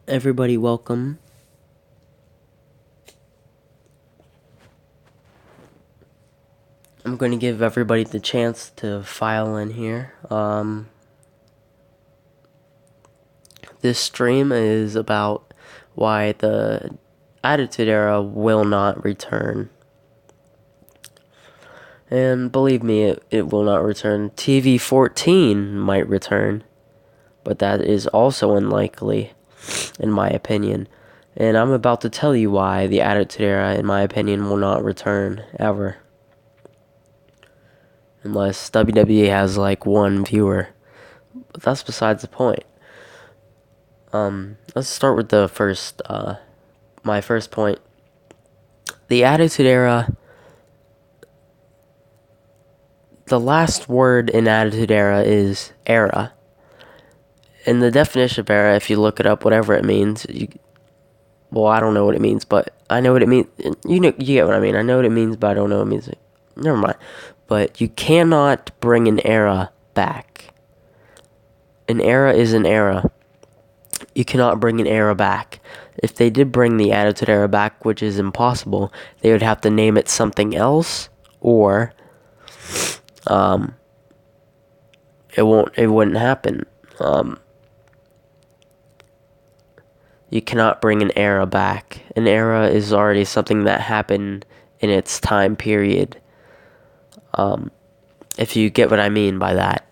Everybody, welcome. I'm going to give everybody the chance to file in here. This stream is about why the Attitude Era will not return. And believe me, it will not return. TV 14 might return, but that is also unlikely, in my opinion. And I'm about to tell you why the Attitude Era, in my opinion, will not return ever. Unless WWE has like one viewer. But that's besides the point. Let's start with the first, my first point. The Attitude Era, the last word in Attitude Era is era. And the definition of era, if you look it up, whatever it means, well, I don't know what it means, but I know what it means. You get what I mean. I know what it means, but I don't know what it means. Never mind. But you cannot bring an era back. An era is an era. You cannot bring an era back. If they did bring the Attitude Era back, which is impossible, they would have to name it something else, or it wouldn't happen. You cannot bring an era back. An era is already something that happened in its time period. If you get what I mean by that.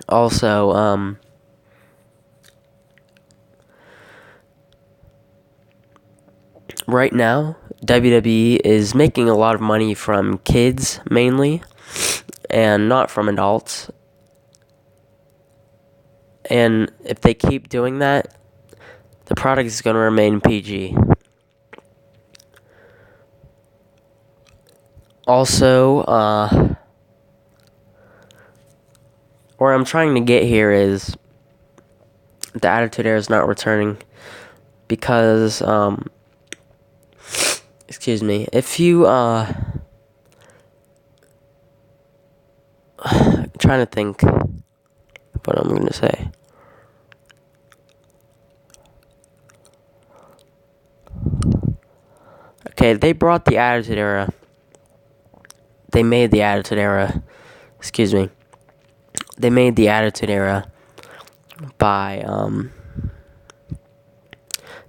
Also, right now, WWE is making a lot of money from kids, mainly, and not from adults. And if they keep doing that, the product is going to remain PG. Also, where I'm trying to get here is the Attitude Era is not returning because, excuse me, if you, I'm trying to think what I'm going to say. Okay, they brought the Attitude Era. They made the Attitude Era. Excuse me. They made the Attitude Era by,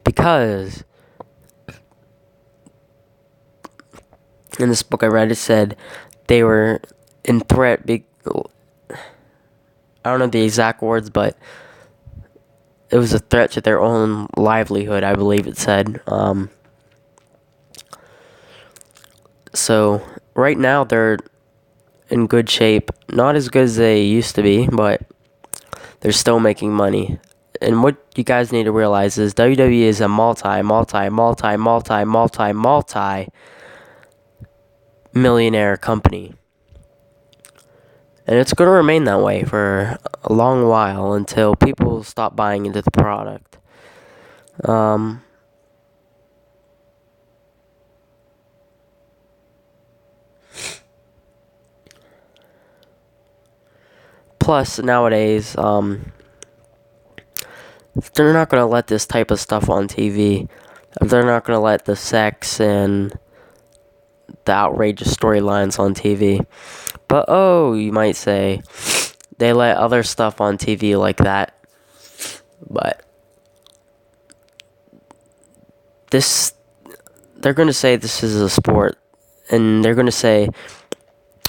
because in this book I read, it said they were in threat. I don't know the exact words, but it was a threat to their own livelihood, I believe it said. So right now they're in good shape. Not as good as they used to be, but they're still making money. And what you guys need to realize is WWE is a multi-millionaire company. And it's going to remain that way for a long while until people stop buying into the product. Plus, nowadays, they're not going to let this type of stuff on TV. They're not going to let the sex and the outrageous storylines on TV. But, you might say, they let other stuff on TV like that. But they're going to say this is a sport. And they're going to say,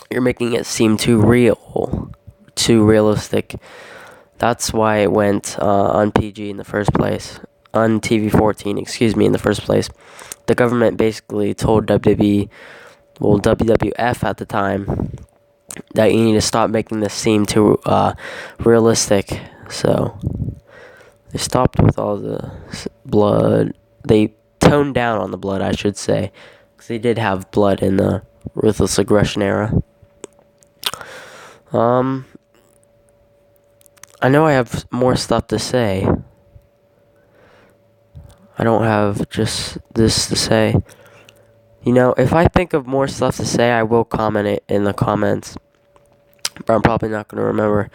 you're making it seem too real, too realistic. That's why it went on PG in the first place. On TV 14, in the first place. The government basically told WWE, well, WWF at the time, that you need to stop making this seem too realistic. So they stopped with all the blood. They toned down on the blood, I should say, because they did have blood in the Ruthless Aggression Era. I know I have more stuff to say. I don't have just this to say. You know, if I think of more stuff to say, I will comment it in the comments. but I'm probably not going to remember.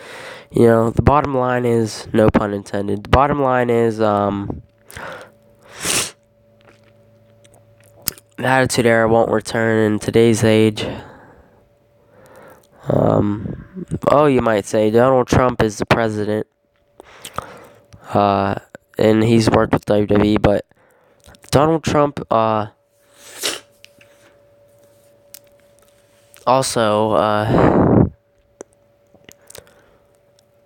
The bottom line is, no pun intended, the bottom line is, the Attitude Era won't return in today's age. You might say Donald Trump is the president, and he's worked with WWE, but Donald Trump, also,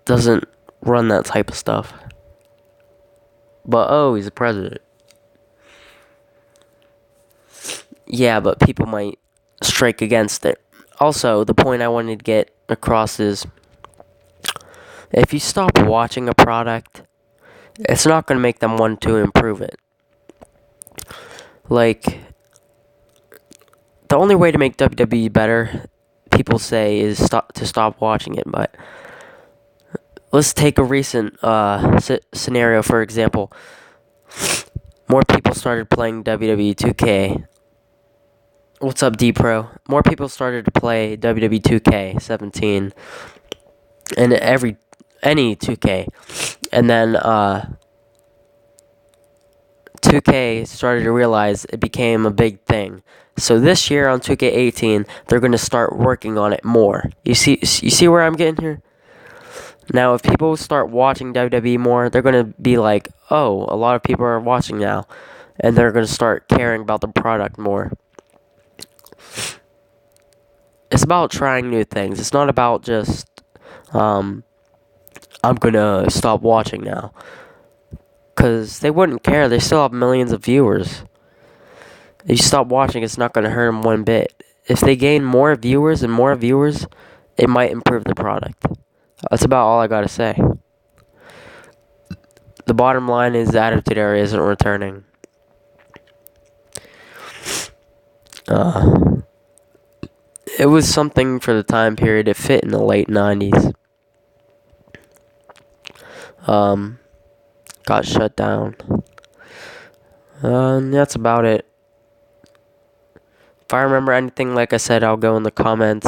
doesn't run that type of stuff. But, he's the president. Yeah, but people might strike against it. Also, the point I wanted to get across is, if you stop watching a product, it's not going to make them want to improve it. Like, the only way to make WWE better, people say, is to stop watching it. But let's take a recent scenario, for example. More people started playing WWE 2K. What's up, D-Pro? More people started to play WWE 2K17 and any 2K. And then 2K started to realize it became a big thing. So this year on 2K18, they're going to start working on it more. You see where I'm getting here? Now, if people start watching WWE more, they're going to be like, oh, a lot of people are watching now. And they're going to start caring about the product more. It's about trying new things. It's not about just, I'm going to stop watching now. Because they wouldn't care. They still have millions of viewers. If you stop watching, it's not going to hurt them one bit. If they gain more viewers, it might improve the product. That's about all I got to say. The bottom line is the Attitude Era isn't returning. It was something for the time period. It fit in the late 90s. Got shut down. That's about it. If I remember anything, like I said, I'll go in the comments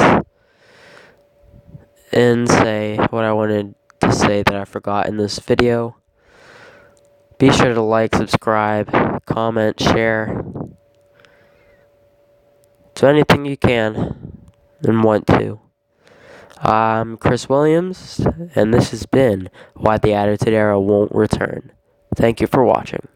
and say what I wanted to say that I forgot in this video. Be sure to like, subscribe, comment, share. Do anything you can and want to. I'm Chris Williams, and this has been Why the Attitude Era Won't Return. Thank you for watching.